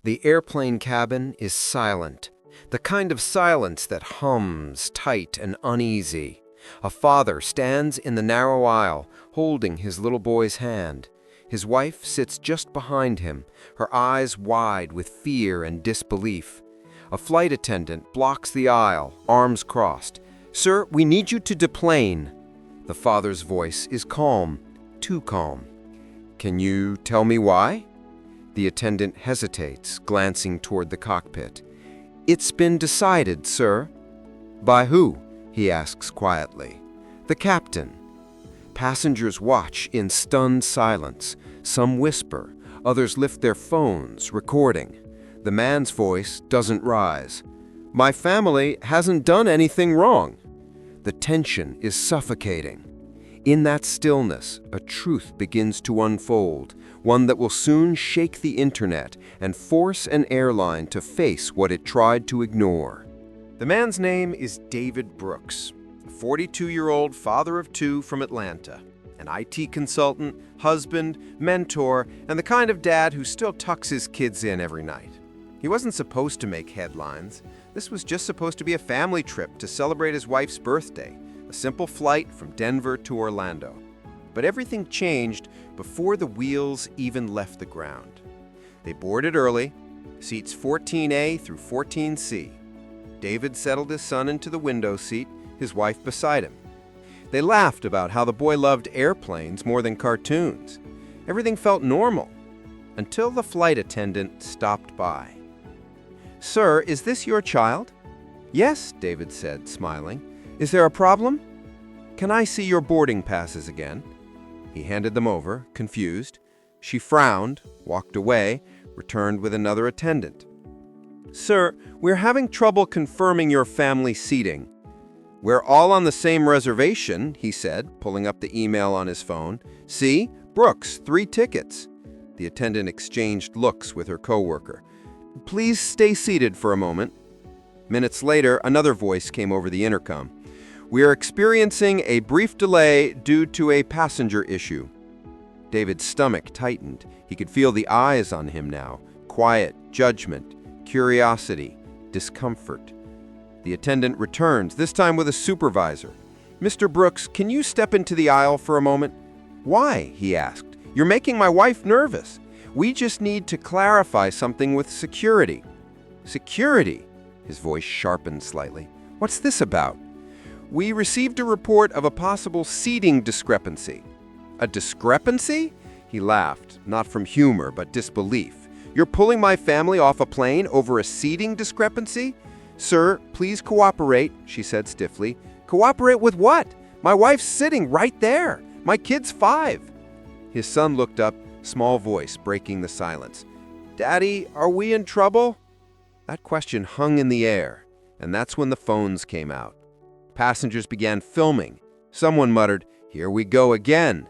The airplane cabin is silent, the kind of silence that hums, tight and uneasy. A father stands in the narrow aisle, holding his little boy's hand. His wife sits just behind him, her eyes wide with fear and disbelief. A flight attendant blocks the aisle, arms crossed. "Sir, we need you to deplane." The father's voice is calm, too calm. "Can you tell me why?" The attendant hesitates, glancing toward the cockpit. "It's been decided, sir." "By who?" he asks quietly. "The captain." Passengers watch in stunned silence. Some whisper, others lift their phones, recording. The man's voice doesn't rise. "My family hasn't done anything wrong." The tension is suffocating. In that stillness, a truth begins to unfold, one that will soon shake the internet and force an airline to face what it tried to ignore. The man's name is David Brooks, a 42-year-old father of two from Atlanta, an IT consultant, husband, mentor, and the kind of dad who still tucks his kids in every night. He wasn't supposed to make headlines. This was just supposed to be a family trip to celebrate his wife's birthday, a simple flight from Denver to Orlando. But everything changed before the wheels even left the ground. They boarded early, seats 14A through 14C. David settled his son into the window seat, his wife beside him. They laughed about how the boy loved airplanes more than cartoons. Everything felt normal, until the flight attendant stopped by. "Sir, is this your child?" "Yes," David said, smiling. "Is there a problem?" "Can I see your boarding passes again?" He handed them over, confused. She frowned, walked away, returned with another attendant. "Sir, we're having trouble confirming your family seating." "We're all on the same reservation," he said, pulling up the email on his phone. "See? Brooks, 3 tickets." The attendant exchanged looks with her coworker. "Please stay seated for a moment." Minutes later, another voice came over the intercom. "We are experiencing a brief delay due to a passenger issue." David's stomach tightened. He could feel the eyes on him now. Quiet, judgment, curiosity, discomfort. The attendant returns, this time with a supervisor. "Mr. Brooks, can you step into the aisle for a moment?" "Why?" he asked. "You're making my wife nervous. We just need to clarify something with security." "Security?" His voice sharpened slightly. "What's this about?" "We received a report of a possible seating discrepancy." "A discrepancy?" He laughed, not from humor, but disbelief. "You're pulling my family off a plane over a seating discrepancy?" "Sir, please cooperate," she said stiffly. "Cooperate with what? My wife's sitting right there. My kid's 5. His son looked up, small voice breaking the silence. "Daddy, are we in trouble?" That question hung in the air, and that's when the phones came out. Passengers began filming. Someone muttered, "Here we go again."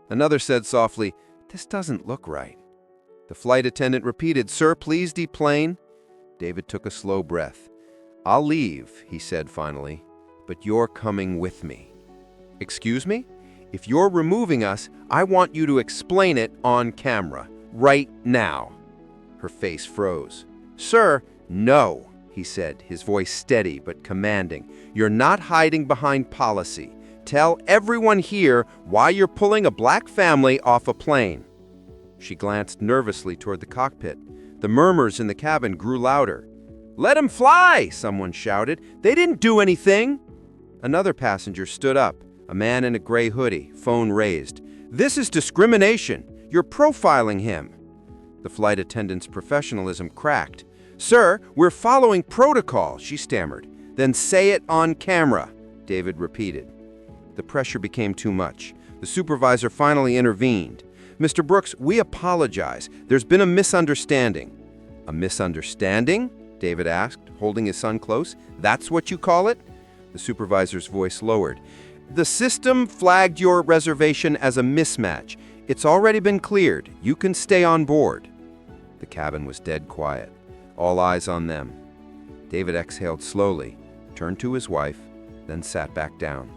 Another said softly, "This doesn't look right." The flight attendant repeated, "Sir, please deplane." David took a slow breath. "I'll leave," he said finally, "but you're coming with me." "Excuse me? If you're removing us, I want you to explain it on camera, right now." Her face froze. "Sir, no," he said, his voice steady but commanding. "You're not hiding behind policy. Tell everyone here why you're pulling a black family off a plane." She glanced nervously toward the cockpit. The murmurs in the cabin grew louder. "Let him fly!" someone shouted. "They didn't do anything." Another passenger stood up, a man in a gray hoodie, phone raised. "This is discrimination. You're profiling him." The flight attendant's professionalism cracked. "Sir, we're following protocol," she stammered. "Then say it on camera," David repeated. The pressure became too much. The supervisor finally intervened. "Mr. Brooks, we apologize. There's been a misunderstanding." "A misunderstanding?" David asked, holding his son close. "That's what you call it?" The supervisor's voice lowered. "The system flagged your reservation as a mismatch. It's already been cleared. You can stay on board." The cabin was dead quiet, all eyes on them. David exhaled slowly, turned to his wife, then sat back down.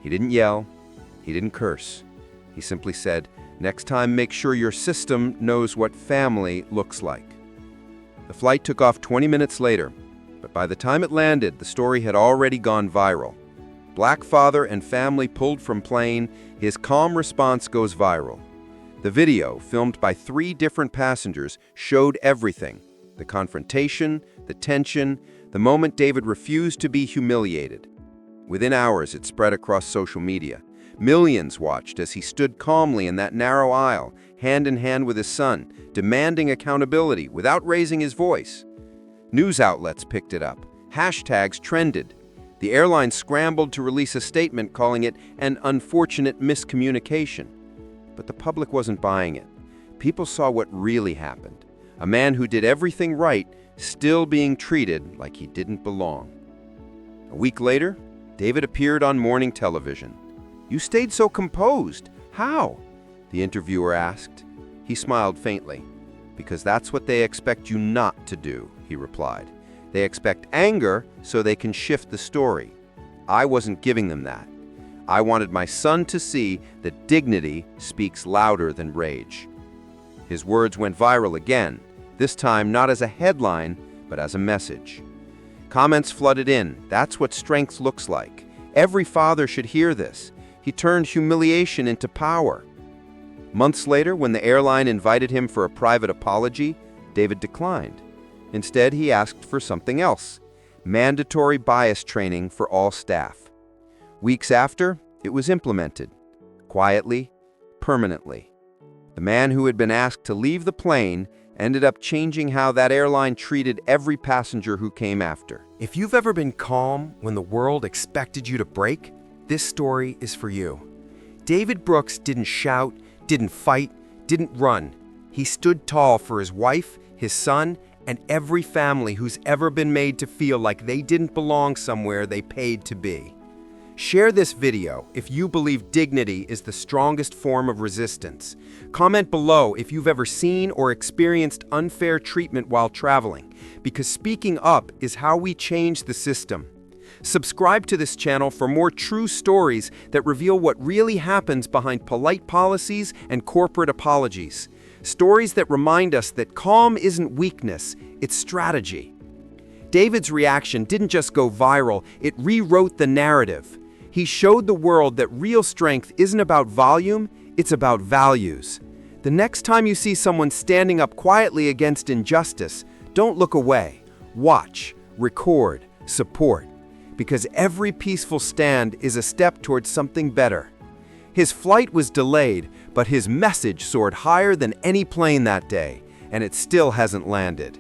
He didn't yell. He didn't curse. He simply said, "Next time, make sure your system knows what family looks like." The flight took off 20 minutes later, but by the time it landed, the story had already gone viral. Black father and family pulled from plane, his calm response goes viral. The video, filmed by 3 different passengers, showed everything: the confrontation, the tension, the moment David refused to be humiliated. Within hours, it spread across social media. Millions watched as he stood calmly in that narrow aisle, hand in hand with his son, demanding accountability without raising his voice. News outlets picked it up. Hashtags trended. The airline scrambled to release a statement calling it an unfortunate miscommunication. But the public wasn't buying it. People saw what really happened. A man who did everything right, still being treated like he didn't belong. A week later, David appeared on morning television. "You stayed so composed. How?" the interviewer asked. He smiled faintly. "Because that's what they expect you not to do," he replied. "They expect anger so they can shift the story. I wasn't giving them that. I wanted my son to see that dignity speaks louder than rage." His words went viral again, this time not as a headline, but as a message. Comments flooded in. "That's what strength looks like. Every father should hear this. He turned humiliation into power." Months later, when the airline invited him for a private apology, David declined. Instead, he asked for something else: mandatory bias training for all staff. Weeks after, it was implemented. Quietly, permanently. The man who had been asked to leave the plane ended up changing how that airline treated every passenger who came after. If you've ever been calm when the world expected you to break, this story is for you. David Brooks didn't shout, didn't fight, didn't run. He stood tall for his wife, his son, and every family who's ever been made to feel like they didn't belong somewhere they paid to be. Share this video if you believe dignity is the strongest form of resistance. Comment below if you've ever seen or experienced unfair treatment while traveling, because speaking up is how we change the system. Subscribe to this channel for more true stories that reveal what really happens behind polite policies and corporate apologies. Stories that remind us that calm isn't weakness, it's strategy. David's reaction didn't just go viral, it rewrote the narrative. He showed the world that real strength isn't about volume, it's about values. The next time you see someone standing up quietly against injustice, don't look away. Watch, record, support. Because every peaceful stand is a step towards something better. His flight was delayed, but his message soared higher than any plane that day, and it still hasn't landed.